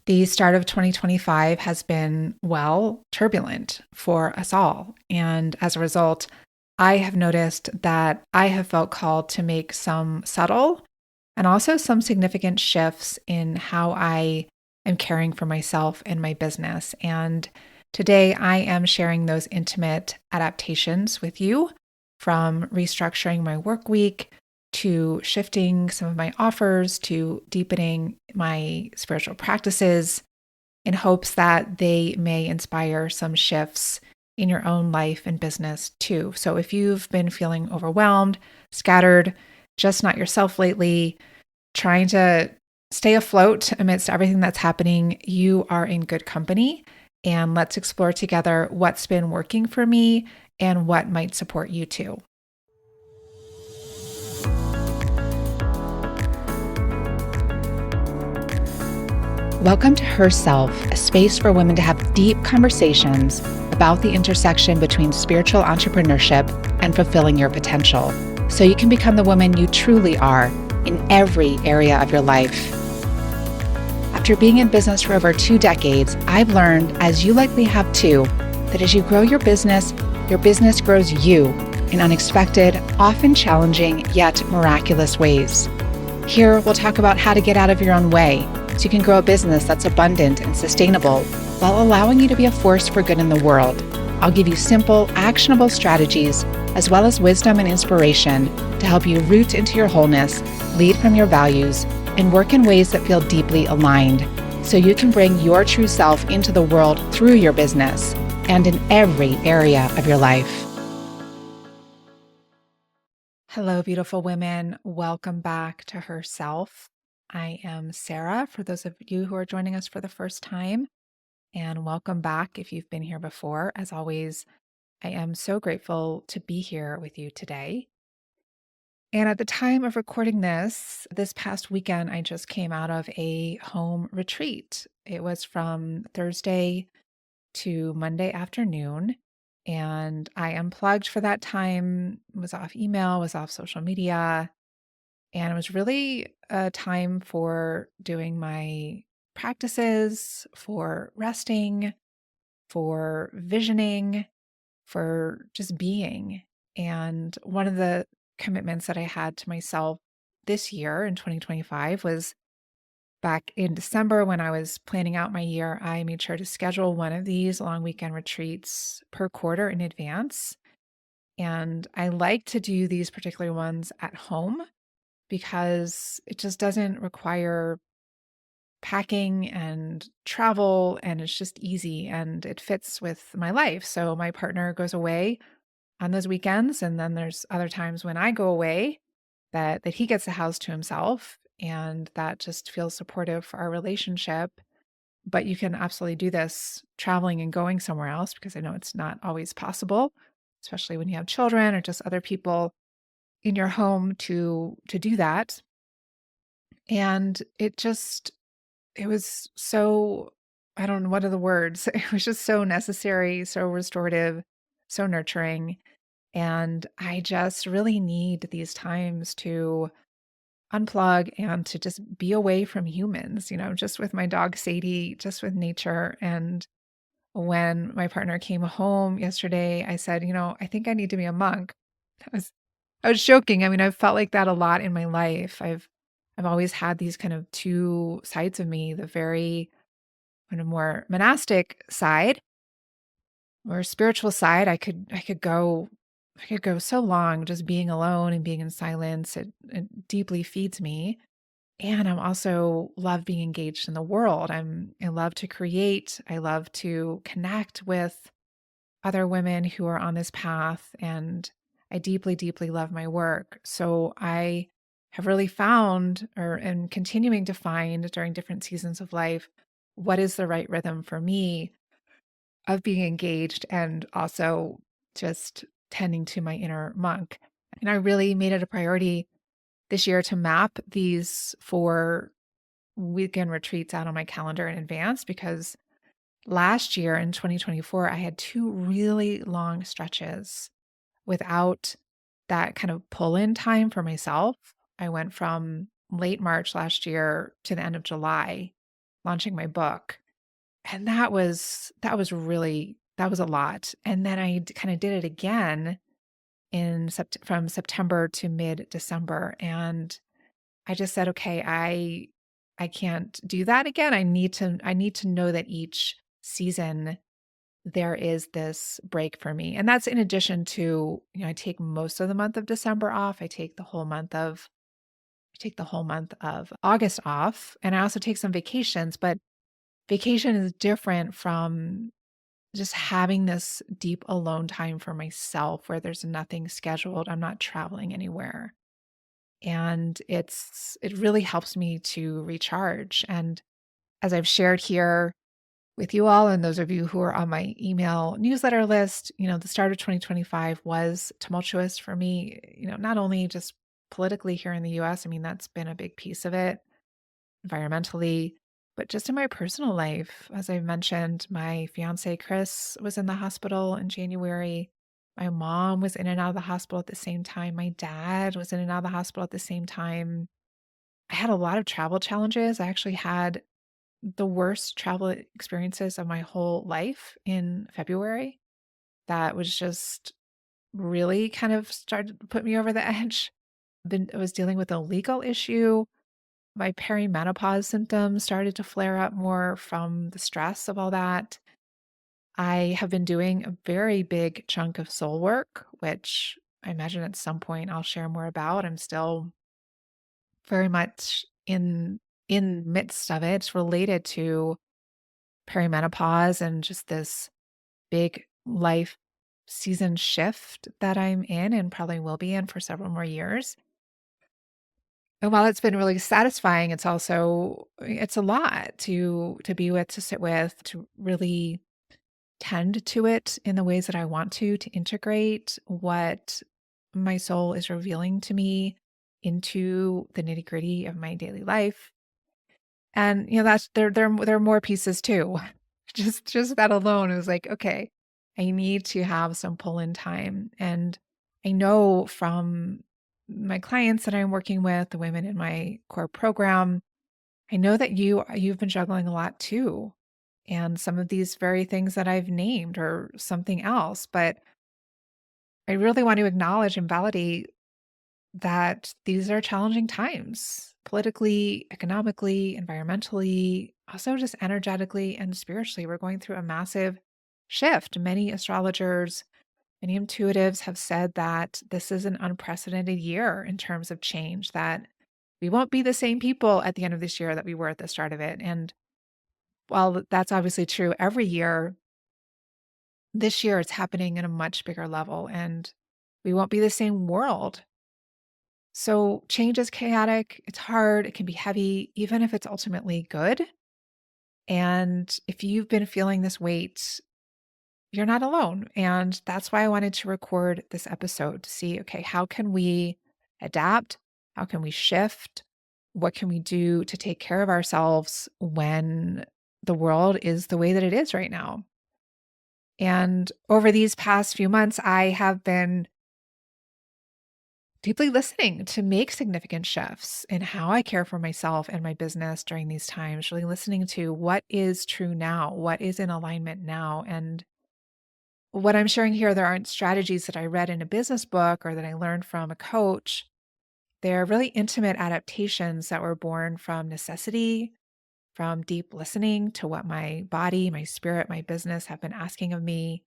The start of 2025 has been, well, turbulent for us all. And as a result, I have noticed that I have felt called to make some subtle and also some significant shifts in how I am caring for myself and my business. And today I am sharing those intimate adaptations with you, from restructuring my work week to shifting some of my offers to deepening my spiritual practices, in hopes that they may inspire some shifts in your own life and business too. So if you've been feeling overwhelmed, scattered, just not yourself lately, trying to stay afloat amidst everything that's happening, you are in good company. And let's explore together what's been working for me and what might support you too. Welcome to Herself, a space for women to have deep conversations about the intersection between spiritual entrepreneurship and fulfilling your potential, so you can become the woman you truly are in every area of your life. After being in business for over 2 decades, I've learned, as you likely have too, that as you grow your business grows you in unexpected, often challenging, yet miraculous ways. Here, we'll talk about how to get out of your own way so you can grow a business that's abundant and sustainable while allowing you to be a force for good in the world. I'll give you simple, actionable strategies as well as wisdom and inspiration to help you root into your wholeness, lead from your values, and work in ways that feel deeply aligned so you can bring your true self into the world through your business and in every area of your life. Hello, beautiful women. Welcome back to Herself. I am Sarah, for those of you who are joining us for the first time, and welcome back if you've been here before. As always, I am so grateful to be here with you today. And at the time of recording this past weekend, I just came out of a home retreat. It was from Thursday to Monday afternoon, and I unplugged for that time, was off email, was off social media, and it was really a time for doing my practices, for resting, for visioning, for just being. And one of the commitments that I had to myself this year in 2025 was back in December when I was planning out my year. I made sure to schedule one of these long weekend retreats per quarter in advance. And I like to do these particular ones at home because it just doesn't require packing and travel, and it's just easy and it fits with my life. So my partner goes away on those weekends, and then there's other times when I go away that he gets the house to himself, and that just feels supportive for our relationship. But you can absolutely do this traveling and going somewhere else, because I know it's not always possible, especially when you have children or just other people in your home to do that. And it was so, I don't know what are the words. It was just so necessary, so restorative, so nurturing. And I just really need these times to unplug and to just be away from humans, just with my dog Sadie, just with nature. And when my partner came home yesterday, I said, I think I need to be a monk. I was I was joking. I mean, I've felt like that a lot in my life. I've always had these kind of two sides of me, the very kind of more monastic side or spiritual side. I could go so long just being alone and being in silence. It deeply feeds me. And I'm also love being engaged in the world. I love to create. I love to connect with other women who are on this path, and I deeply, deeply love my work. So I have really found, or am continuing to find during different seasons of life, what is the right rhythm for me of being engaged and also just tending to my inner monk. And I really made it a priority this year to map these 4 weekend retreats out on my calendar in advance, because last year in 2024, I had 2 really long stretches without that kind of pull-in time for myself. I went from late March last year to the end of July, launching my book. And that was a lot. And then I kind of did it again from September to mid-December. And I just said, okay, I can't do that again. I need to know that each season there is this break for me. And that's in addition to, I take most of the month of December off. I take the whole month of August off, and I also take some vacations, but vacation is different from just having this deep alone time for myself where there's nothing scheduled. I'm not traveling anywhere. And it really helps me to recharge. And as I've shared here with you all and those of you who are on my email newsletter list, the start of 2025 was tumultuous for me, not only just politically here in the US. I mean, that's been a big piece of it, environmentally, but just in my personal life. As I mentioned, my fiance, Chris, was in the hospital in January. My mom was in and out of the hospital at the same time. My dad was in and out of the hospital at the same time. I had a lot of travel challenges. I actually had the worst travel experiences of my whole life in February. That was just really kind of started to put me over the edge. I was dealing with a legal issue. My perimenopause symptoms started to flare up more from the stress of all that. I have been doing a very big chunk of soul work, which I imagine at some point I'll share more about. I'm still very much in midst of it. It's related to perimenopause and just this big life season shift that I'm in and probably will be in for several more years. And while it's been really satisfying, it's a lot to be with, to sit with, to really tend to it in the ways that I want to integrate what my soul is revealing to me into the nitty-gritty of my daily life. And that's there are more pieces too. Just that alone is like, okay, I need to have some pull-in time. And I know from my clients that I'm working with, the women in my core program, I know that you've been juggling a lot too. And some of these very things that I've named or something else, but I really want to acknowledge and validate that these are challenging times politically, economically, environmentally, also just energetically and spiritually. We're going through a massive shift. Many astrologers, many intuitives have said that this is an unprecedented year in terms of change, that we won't be the same people at the end of this year that we were at the start of it. And while that's obviously true every year, this year it's happening in a much bigger level and we won't be the same world. So change is chaotic, it's hard, it can be heavy, even if it's ultimately good. And if you've been feeling this weight, you're not alone. And that's why I wanted to record this episode to see, okay, how can we adapt? How can we shift? What can we do to take care of ourselves when the world is the way that it is right now? And over these past few months, I have been deeply listening to make significant shifts in how I care for myself and my business during these times, really listening to what is true now, what is in alignment now. And what I'm sharing here, there aren't strategies that I read in a business book or that I learned from a coach. They're really intimate adaptations that were born from necessity, from deep listening to what my body, my spirit, my business have been asking of me.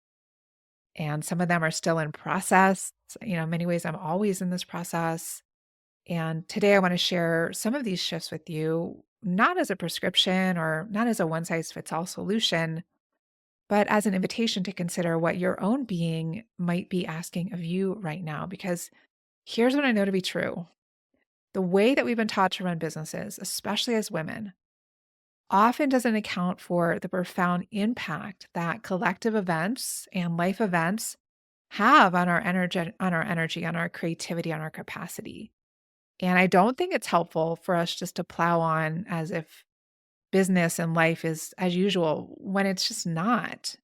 And some of them are still in process. In many ways, I'm always in this process. And today I want to share some of these shifts with you, not as a prescription or not as a one size fits all solution, but as an invitation to consider what your own being might be asking of you right now. Because here's what I know to be true: the way that we've been taught to run businesses, especially as women, often doesn't account for the profound impact that collective events and life events have on our energy, on our creativity, on our capacity. And I don't think it's helpful for us just to plow on as if business and life is as usual when it's just not.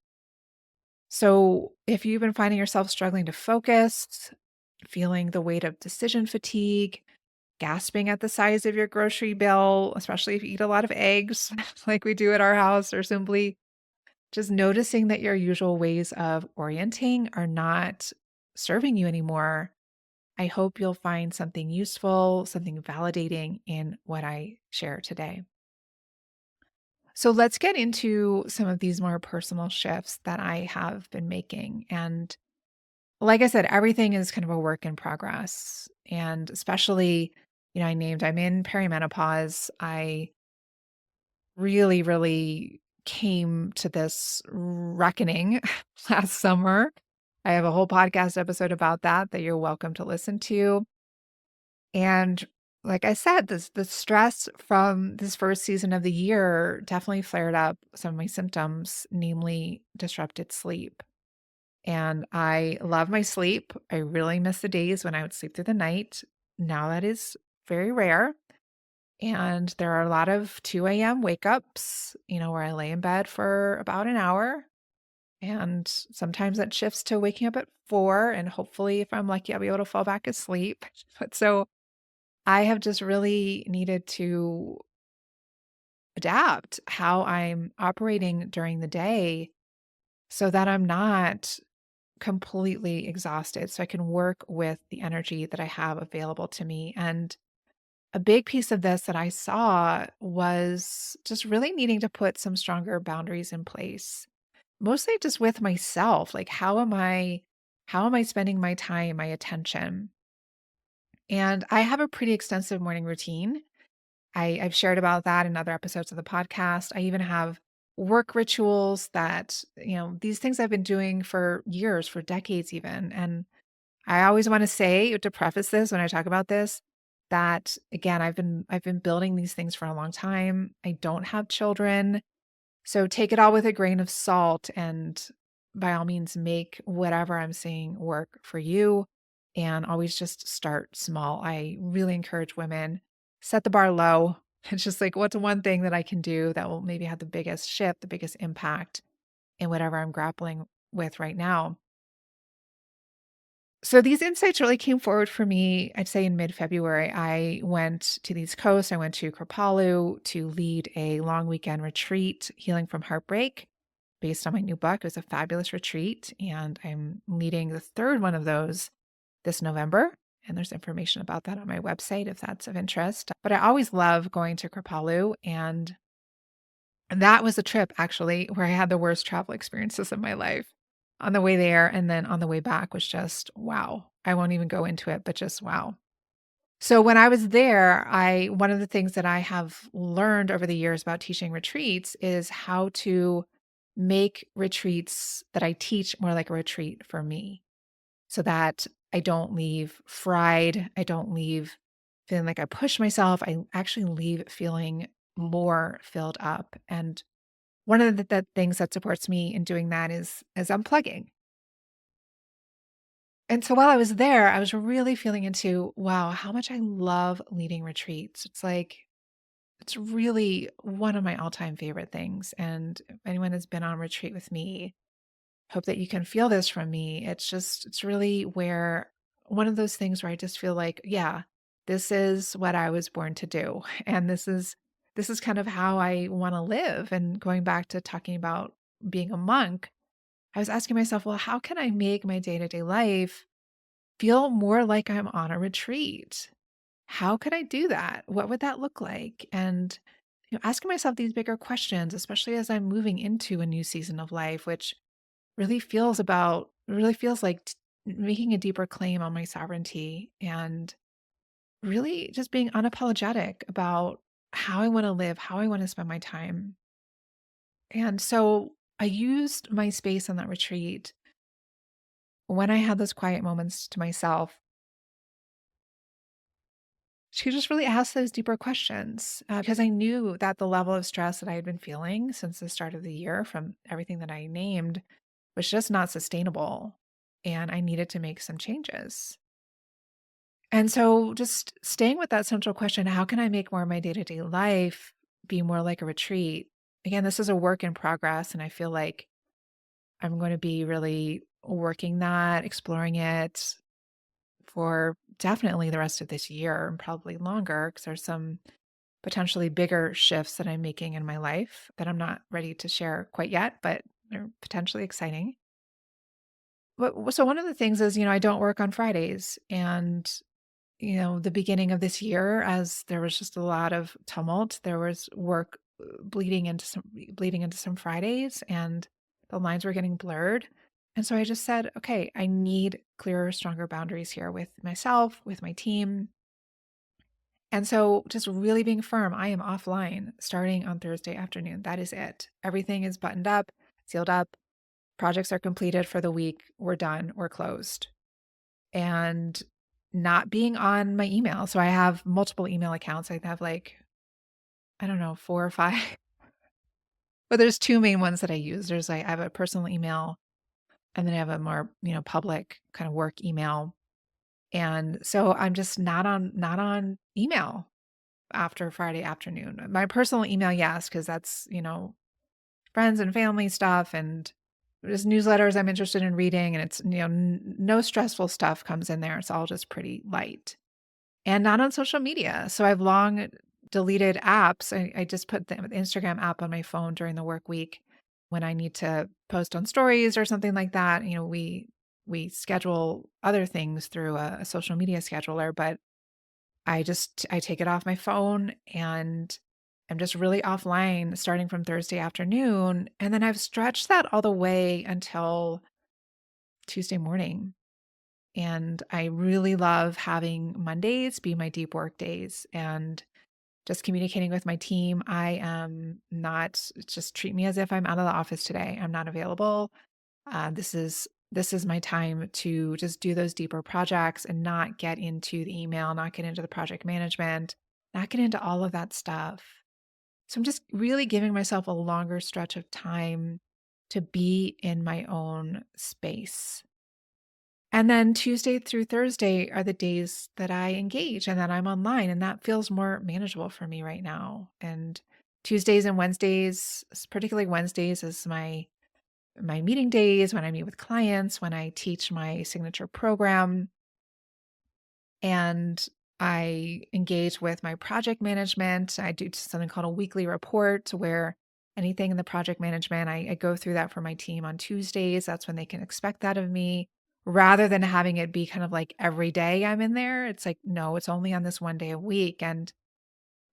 So, if you've been finding yourself struggling to focus, feeling the weight of decision fatigue, gasping at the size of your grocery bill, especially if you eat a lot of eggs like we do at our house, or simply just noticing that your usual ways of orienting are not serving you anymore, I hope you'll find something useful, something validating in what I share today. So let's get into some of these more personal shifts that I have been making. And like I said, everything is kind of a work in progress. And especially, I'm in perimenopause. I really, really came to this reckoning last summer. I have a whole podcast episode about that you're welcome to listen to. And like I said, the stress from this first season of the year definitely flared up some of my symptoms, namely disrupted sleep. And I love my sleep. I really miss the days when I would sleep through the night. Now that is very rare. And there are a lot of 2 a.m. wake ups, where I lay in bed for about an hour. And sometimes that shifts to waking up at 4. And hopefully, if I'm lucky, I'll be able to fall back asleep. But so I have just really needed to adapt how I'm operating during the day so that I'm not completely exhausted, so I can work with the energy that I have available to me. And a big piece of this that I saw was just really needing to put some stronger boundaries in place, mostly just with myself. Like, how am I spending my time, my attention? And I have a pretty extensive morning routine. I've shared about that in other episodes of the podcast. I even have work rituals that, these things I've been doing for years, for decades even. And I always want to say, to preface this when I talk about this, that again, I've been building these things for a long time. I don't have children. So take it all with a grain of salt, and by all means make whatever I'm saying work for you, and always just start small. I really encourage women, set the bar low. It's just like, what's one thing that I can do that will maybe have the biggest shift, the biggest impact in whatever I'm grappling with right now. So these insights really came forward for me, I'd say in mid-February. I went to the East Coast. I went to Kripalu to lead a long weekend retreat, Healing from Heartbreak, based on my new book. It was a fabulous retreat, and I'm leading the third one of those this November. And there's information about that on my website if that's of interest. But I always love going to Kripalu, and that was a trip actually where I had the worst travel experiences of my life. On the way there and then on the way back was just wow. I won't even go into it, but just wow. So when I was there, I one of the things that I have learned over the years about teaching retreats is how to make retreats that I teach more like a retreat for me, so that I don't leave fried, I don't leave feeling like I push myself, I actually leave feeling more filled up. And one of the things that supports me in doing that is unplugging. And so while I was there, I was really feeling into, wow, how much I love leading retreats. It's like it's really one of my all-time favorite things. And if anyone has been on retreat with me, hope that you can feel this from me. It's really where one of those things where I just feel like, yeah, this is what I was born to do. And this is kind of how I want to live. And going back to talking about being a monk, I was asking myself, well, how can I make my day-to-day life feel more like I'm on a retreat? How could I do that? What would that look like? And asking myself these bigger questions, especially as I'm moving into a new season of life, which really feels like making a deeper claim on my sovereignty, and really just being unapologetic about how I want to live, how I want to spend my time. And so I used my space on that retreat when I had those quiet moments to myself to just really ask those deeper questions, because I knew that the level of stress that I had been feeling since the start of the year from everything that I named was just not sustainable. And I needed to make some changes. And so just staying with that central question, how can I make more of my day-to-day life be more like a retreat? Again, this is a work in progress, and I feel like I'm going to be really working that, exploring it, for definitely the rest of this year and probably longer because there's some potentially bigger shifts that I'm making in my life that I'm not ready to share quite yet, but they're potentially exciting. But so one of the things is, I don't work on Fridays. And, the beginning of this year, as there was just a lot of tumult, there was work bleeding into some Fridays, and the lines were getting blurred. And so I just said, okay, I need clearer, stronger boundaries here with myself, with my team. And so just really being firm, I am offline starting on Thursday afternoon. That is it. Everything is buttoned up, sealed up. Projects are completed for the week. We're done. We're closed. And not being on my email. So I have multiple email accounts. I have like, I don't know, 4 or 5. But there's two main ones that I use. I have a personal email, and then I have a more, public kind of work email. And so I'm just not on email after Friday afternoon. My personal email, yes, because that's, friends and family stuff and just newsletters I'm interested in reading. And it's, no stressful stuff comes in there. It's all just pretty light and not on social media. So I've long deleted apps. I just put the Instagram app on my phone during the work week when I need to post on stories or something like that. We schedule other things through a social media scheduler, but I take it off my phone and I'm just really offline starting from Thursday afternoon. And then I've stretched that all the way until Tuesday morning. And I really love having Mondays be my deep work days and just communicating with my team. I am not, just treat me as if I'm out of the office today. I'm not available. This is my time to just do those deeper projects and not get into the email, not get into the project management, not get into all of that stuff. So I'm just really giving myself a longer stretch of time to be in my own space. And then Tuesday through Thursday are the days that I engage and that I'm online, and that feels more manageable for me right now. And Tuesdays and Wednesdays, particularly Wednesdays, is my meeting days when I meet with clients, when I teach my signature program, and I engage with my project management. I do something called a weekly report where anything in the project management, I go through that for my team on Tuesdays. That's when they can expect that of me. Rather than having it be kind of like every day I'm in there, it's like, no, it's only on this one day a week. And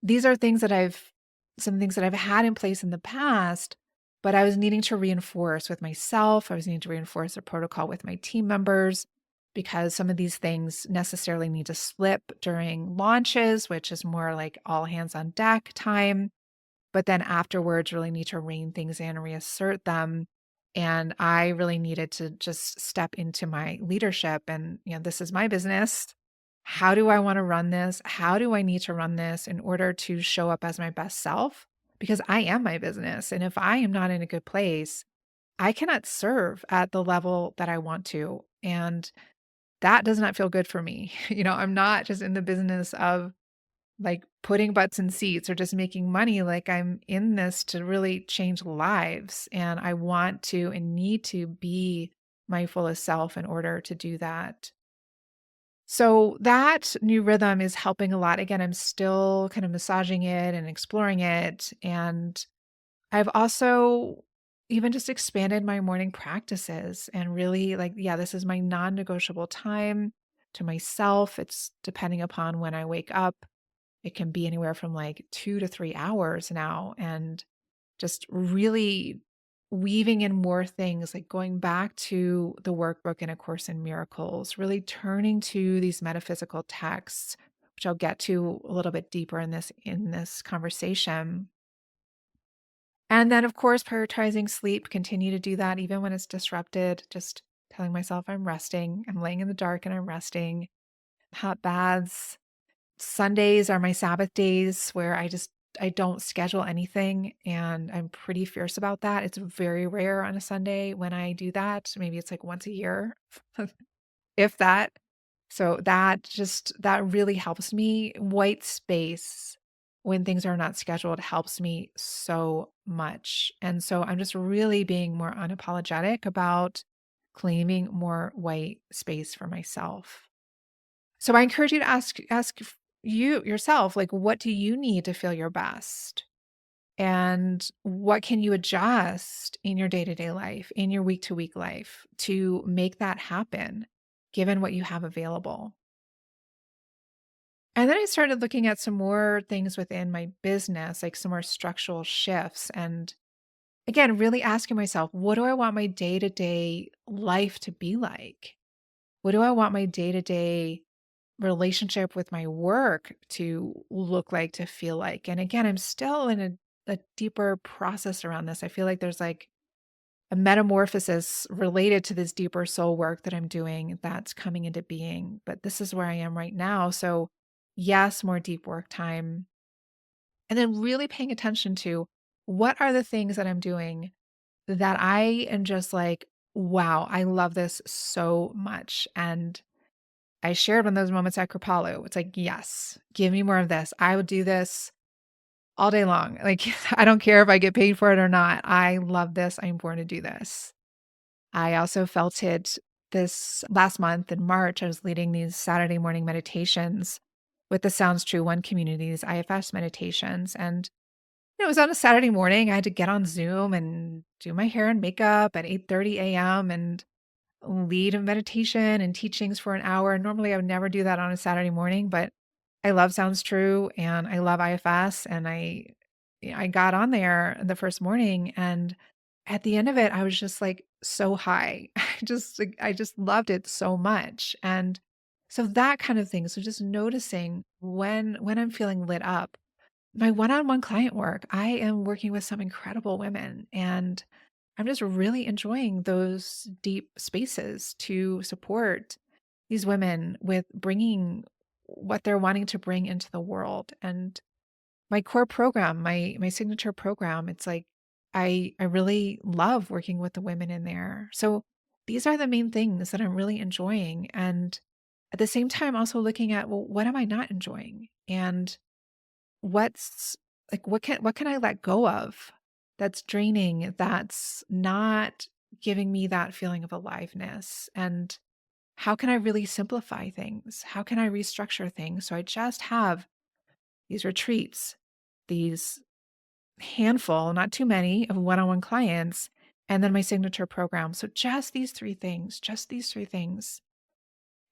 these are some things that I've had in place in the past, but I was needing to reinforce with myself. I was needing to reinforce the protocol with my team members because some of these things necessarily need to slip during launches, which is more like all hands on deck time. But then afterwards, really need to rein things in and reassert them. And I really needed to just step into my leadership and, this is my business. How do I want to run this? How do I need to run this in order to show up as my best self? Because I am my business. And if I am not in a good place, I cannot serve at the level that I want to. And that does not feel good for me. I'm not just in the business of like putting butts in seats or just making money. Like I'm in this to really change lives. And I want to and need to be my fullest self in order to do that. So that new rhythm is helping a lot. Again, I'm still kind of massaging it and exploring it. And I've also even just expanded my morning practices and really like, yeah, this is my non negotiable time to myself. It's depending upon when I wake up. It can be anywhere from like 2 to 3 hours now. And just really weaving in more things, like going back to the workbook in A Course in Miracles, really turning to these metaphysical texts, which I'll get to a little bit deeper in this conversation. And then, of course, prioritizing sleep, continue to do that even when it's disrupted, just telling myself I'm resting, I'm laying in the dark and I'm resting, hot baths. Sundays are my Sabbath days where I don't schedule anything, and I'm pretty fierce about that. It's very rare on a Sunday when I do that. Maybe it's like once a year, if that. So that really helps me. White space when things are not scheduled helps me so much. And so I'm just really being more unapologetic about claiming more white space for myself. So I encourage you to ask you yourself, like, what do you need to feel your best? And what can you adjust in your day-to-day life, in your week-to-week life to make that happen, given what you have available? And then I started looking at some more things within my business, like some more structural shifts. And again, really asking myself, what do I want my day-to-day life to be like? What do I want my day-to-day relationship with my work to look like, to feel like? And again, I'm still in a deeper process around this. I feel like there's like a metamorphosis related to this deeper soul work that I'm doing that's coming into being. But this is where I am right now. So, yes, more deep work time. And then really paying attention to what are the things that I'm doing that I am just like, wow, I love this so much. And I shared one of those moments at Kripalu. It's like, yes, give me more of this. I would do this all day long. Like, I don't care if I get paid for it or not. I love this. I'm born to do this. I also felt it this last month in March. I was leading these Saturday morning meditations with the Sounds True One communities, IFS meditations. And it was on a Saturday morning. I had to get on Zoom and do my hair and makeup at 8:30 a.m. and lead a meditation and teachings for an hour. Normally, I would never do that on a Saturday morning, but I love Sounds True and I love IFS. And I got on there the first morning, and at the end of it, I was just like so high. I just loved it so much. And so that kind of thing. So just noticing when I'm feeling lit up. My one-on-one client work, I am working with some incredible women, and I'm just really enjoying those deep spaces to support these women with bringing what they're wanting to bring into the world. And my core program, my signature program, it's like I really love working with the women in there. So these are the main things that I'm really enjoying. And at the same time, also looking at, well, what am I not enjoying? And what's like, what can I let go of that's draining, that's not giving me that feeling of aliveness? And how can I really simplify things? How can I restructure things so I just have these retreats, these handful, not too many, of one-on-one clients, and then my signature program. So just these three things, just these three things.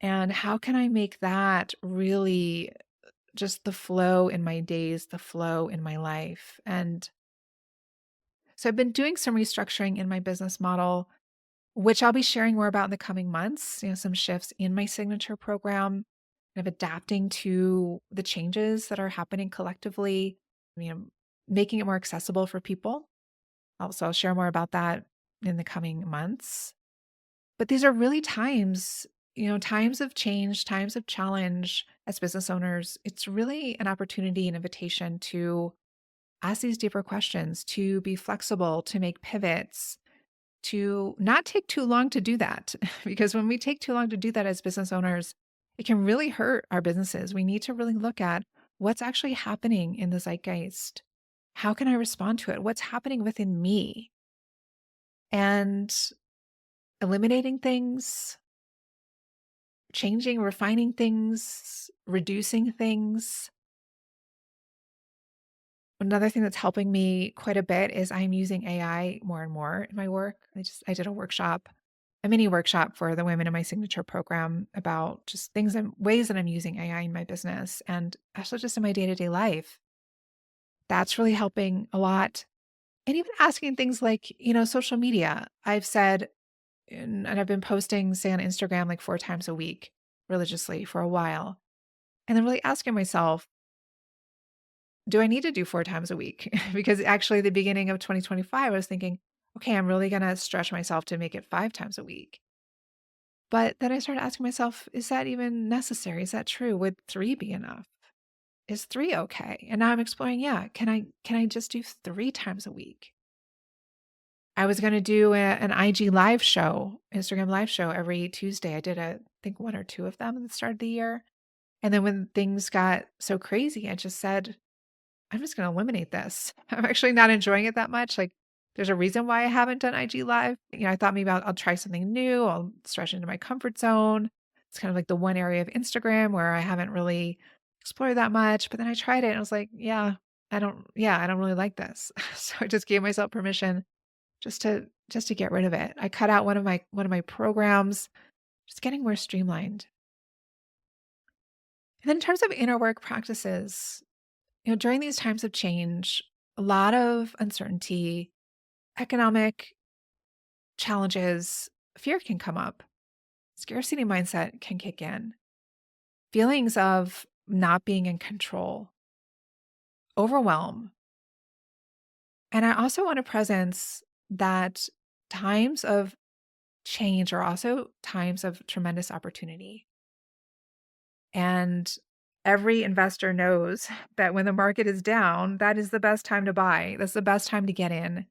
And how can I make that really just the flow in my days, the flow in my life? And so I've been doing some restructuring in my business model, which I'll be sharing more about in the coming months, some shifts in my signature program, kind of adapting to the changes that are happening collectively, you know, making it more accessible for people. Also, I'll share more about that in the coming months. But these are really times, times of change, times of challenge as business owners. It's really an opportunity, an invitation to ask these deeper questions, to be flexible, to make pivots, to not take too long to do that. Because when we take too long to do that as business owners, it can really hurt our businesses. We need to really look at what's actually happening in the zeitgeist. How can I respond to it? What's happening within me? And eliminating things, changing, refining things, reducing things. Another thing that's helping me quite a bit is I'm using AI more and more in my work. I did a mini workshop for the women in my signature program about just things and ways that I'm using AI in my business and also just in my day-to-day life. That's really helping a lot. And even asking things like, social media. I've said, and I've been posting, say, on Instagram like 4 times a week religiously for a while. And then really asking myself, do I need to do 4 times a week? Because actually, the beginning of 2025, I was thinking, okay, I'm really going to stretch myself to make it 5 times a week. But then I started asking myself, is that even necessary? Is that true? Would 3 be enough? Is 3 okay? And now I'm exploring, yeah, can I just do 3 times a week? I was going to do an IG live show, Instagram live show every Tuesday. I did I think 1 or 2 of them at the start of the year. And then when things got so crazy, I just said, I'm just going to eliminate this. I'm actually not enjoying it that much. Like, there's a reason why I haven't done IG live. I thought maybe I'll try something new. I'll stretch into my comfort zone. It's kind of like the one area of Instagram where I haven't really explored that much, but then I tried it and I was like, I don't really like this. So I just gave myself permission just to get rid of it. I cut out one of my programs, just getting more streamlined. And then in terms of inner work practices, during these times of change, a lot of uncertainty, economic challenges, fear can come up. Scarcity mindset can kick in. Feelings of not being in control, overwhelm. And I also want a presence that times of change are also times of tremendous opportunity. And every investor knows that when the market is down, that is the best time to buy. That's the best time to get in.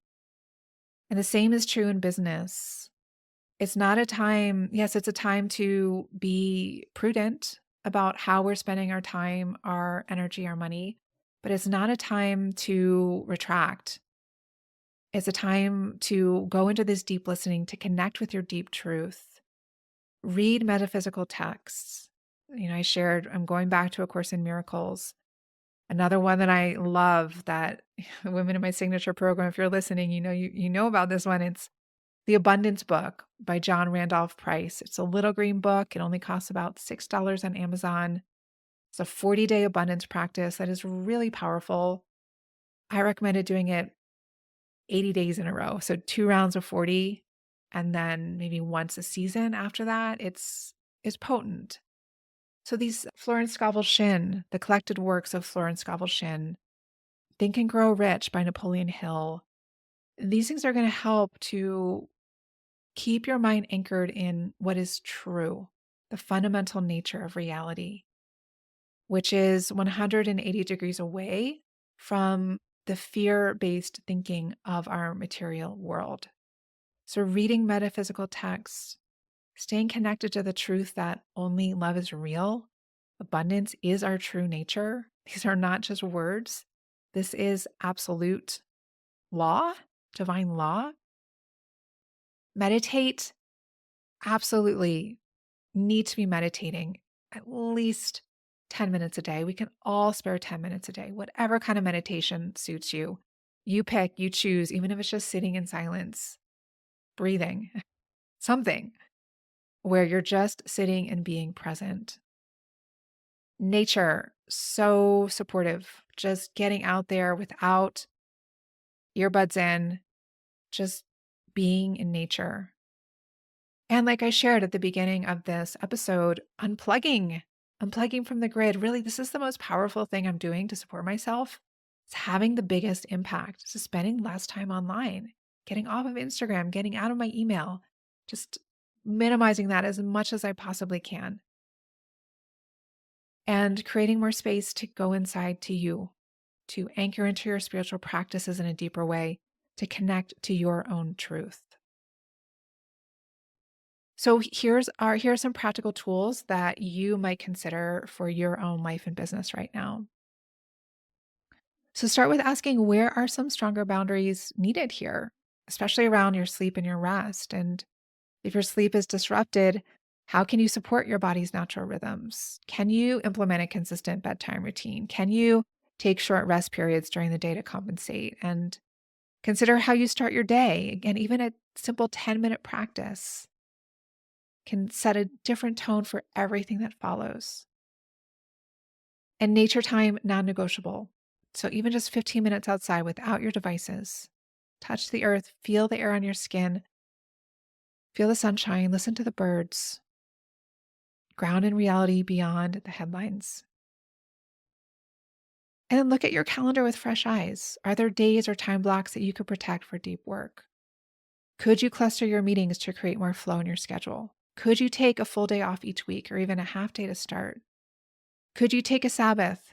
And the same is true in business. It's not a time, yes, it's a time to be prudent about how we're spending our time, our energy, our money, but it's not a time to retract. It's a time to go into this deep listening, to connect with your deep truth, read metaphysical texts. I shared, I'm going back to A Course in Miracles. Another one that I love that women in my signature program, if you're listening, you know about this one. It's The Abundance Book by John Randolph Price. It's a little green book. It only costs about $6 on Amazon. It's a 40-day abundance practice that is really powerful. I recommended doing it 80 days in a row. So 2 rounds of 40 and then maybe once a season after that. It's potent. So these Florence Scovel Shinn, the collected works of Florence Scovel Shinn, Think and Grow Rich by Napoleon Hill, these things are going to help to keep your mind anchored in what is true, the fundamental nature of reality, which is 180 degrees away from the fear-based thinking of our material world. So reading metaphysical texts, staying connected to the truth that only love is real, abundance is our true nature. These are not just words. This is absolute law, divine law. Meditate, absolutely need to be meditating at least 10 minutes a day. We can all spare 10 minutes a day, whatever kind of meditation suits you. You pick, you choose, even if it's just sitting in silence, breathing, something where you're just sitting and being present. Nature, so supportive. Just getting out there without earbuds in, just being in nature. And like I shared at the beginning of this episode, unplugging from the grid. Really, this is the most powerful thing I'm doing to support myself. It's having the biggest impact. So spending less time online, getting off of Instagram, getting out of my email, just minimizing that as much as I possibly can. And creating more space to go inside to you, to anchor into your spiritual practices in a deeper way, to connect to your own truth. So here are some practical tools that you might consider for your own life and business right now. So start with asking, where are some stronger boundaries needed here, especially around your sleep and your rest? And if your sleep is disrupted, how can you support your body's natural rhythms? Can you implement a consistent bedtime routine? Can you take short rest periods during the day to compensate? And consider how you start your day. Again, even a simple 10-minute practice can set a different tone for everything that follows. And nature time, non-negotiable. So even just 15 minutes outside without your devices, touch the earth, feel the air on your skin, feel the sunshine, listen to the birds, ground in reality beyond the headlines. And then look at your calendar with fresh eyes. Are there days or time blocks that you could protect for deep work? Could you cluster your meetings to create more flow in your schedule? Could you take a full day off each week or even a half day to start? Could you take a Sabbath,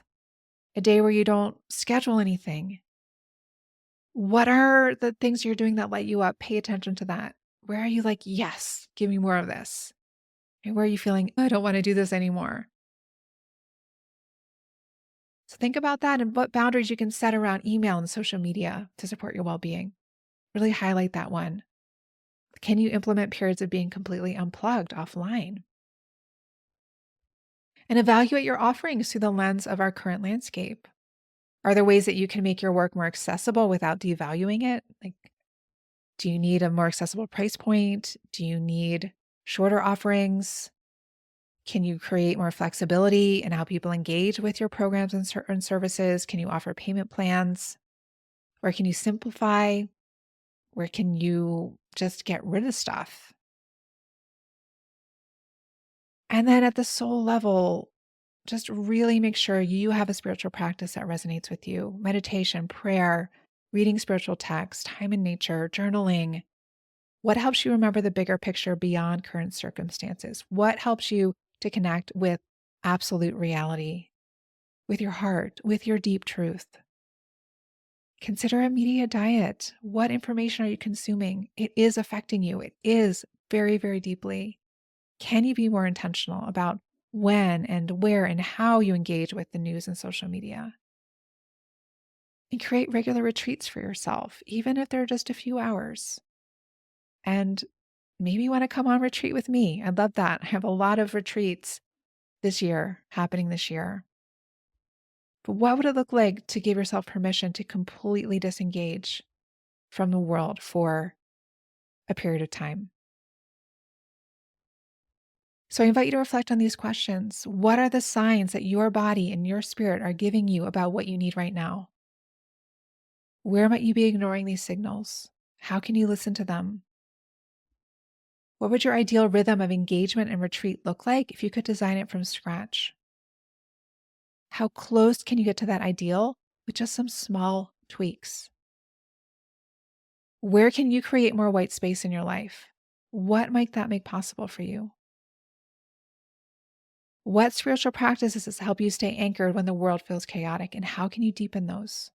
a day where you don't schedule anything? What are the things you're doing that light you up? Pay attention to that. Where are you like, yes, give me more of this? And where are you feeling, I don't want to do this anymore? So think about that and what boundaries you can set around email and social media to support your well-being. Really highlight that one. Can you implement periods of being completely unplugged offline? And evaluate your offerings through the lens of our current landscape. Are there ways that you can make your work more accessible without devaluing it? Like, do you need a more accessible price point? Do you need shorter offerings? Can you create more flexibility in how people engage with your programs and certain services? Can you offer payment plans? Where can you simplify? Where can you just get rid of stuff? And then at the soul level, just really make sure you have a spiritual practice that resonates with you. Meditation, prayer, reading spiritual texts, time in nature, journaling. What helps you remember the bigger picture beyond current circumstances? What helps you to connect with absolute reality, with your heart, with your deep truth? Consider a media diet. What information are you consuming? It is affecting you. It is very, very deeply. Can you be more intentional about when and where and how you engage with the news and social media? And create regular retreats for yourself, even if they're just a few hours. And maybe you want to come on retreat with me. I'd love that. I have a lot of retreats happening this year. But what would it look like to give yourself permission to completely disengage from the world for a period of time? So I invite you to reflect on these questions. What are the signs that your body and your spirit are giving you about what you need right now? Where might you be ignoring these signals? How can you listen to them? What would your ideal rhythm of engagement and retreat look like if you could design it from scratch? How close can you get to that ideal with just some small tweaks? Where can you create more white space in your life? What might that make possible for you? What spiritual practices help you stay anchored when the world feels chaotic, and how can you deepen those?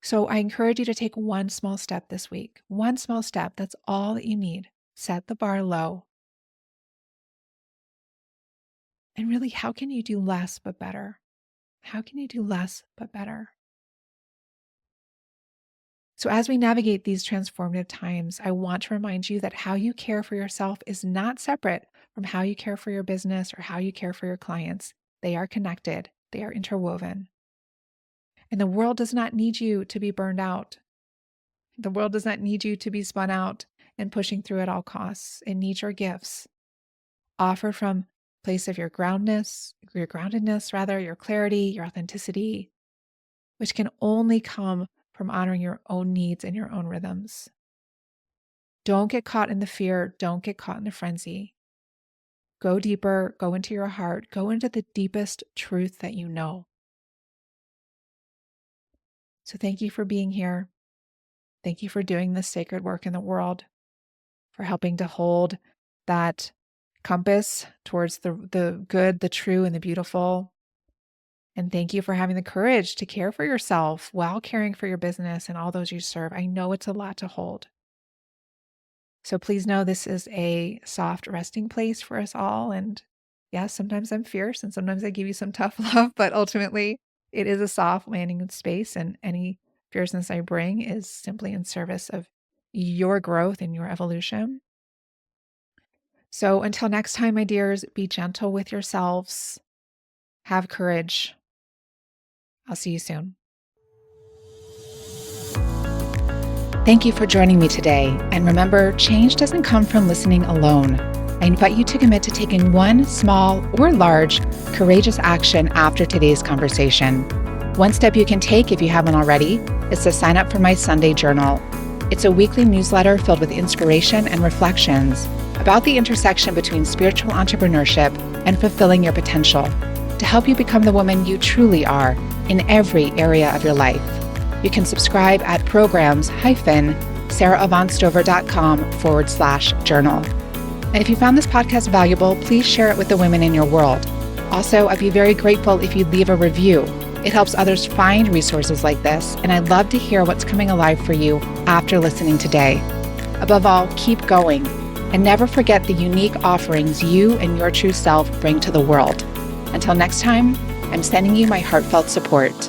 So I encourage you to take one small step this week. One small step, that's all that you need. Set the bar low. And really, how can you do less but better? How can you do less but better? So as we navigate these transformative times, I want to remind you that how you care for yourself is not separate from how you care for your business or how you care for your clients. They are connected. They are interwoven. And the world does not need you to be burned out. The world does not need you to be spun out and pushing through at all costs. It needs your gifts. Offer from place of your groundedness, your clarity, your authenticity, which can only come from honoring your own needs and your own rhythms. Don't get caught in the fear. Don't get caught in the frenzy. Go deeper, go into your heart, go into the deepest truth that you know. So thank you for being here. Thank you for doing this sacred work in the world, for helping to hold that compass towards the good, the true, and the beautiful. And thank you for having the courage to care for yourself while caring for your business and all those you serve. I know it's a lot to hold. So please know this is a soft resting place for us all. And yes, sometimes I'm fierce and sometimes I give you some tough love, but ultimately it is a soft landing space, and any fierceness I bring is simply in service of your growth and your evolution. So until next time, my dears, be gentle with yourselves. Have courage. I'll see you soon. Thank you for joining me today. And remember, change doesn't come from listening alone. I invite you to commit to taking one small or large courageous action after today's conversation. One step you can take, if you haven't already, is to sign up for my Sunday journal. It's a weekly newsletter filled with inspiration and reflections about the intersection between spiritual entrepreneurship and fulfilling your potential to help you become the woman you truly are in every area of your life. You can subscribe at programs-sarahavaughnstover.com/journal. And if you found this podcast valuable, please share it with the women in your world. Also, I'd be very grateful if you'd leave a review. It helps others find resources like this, and I'd love to hear what's coming alive for you after listening today. Above all, keep going, and never forget the unique offerings you and your true self bring to the world. Until next time, I'm sending you my heartfelt support.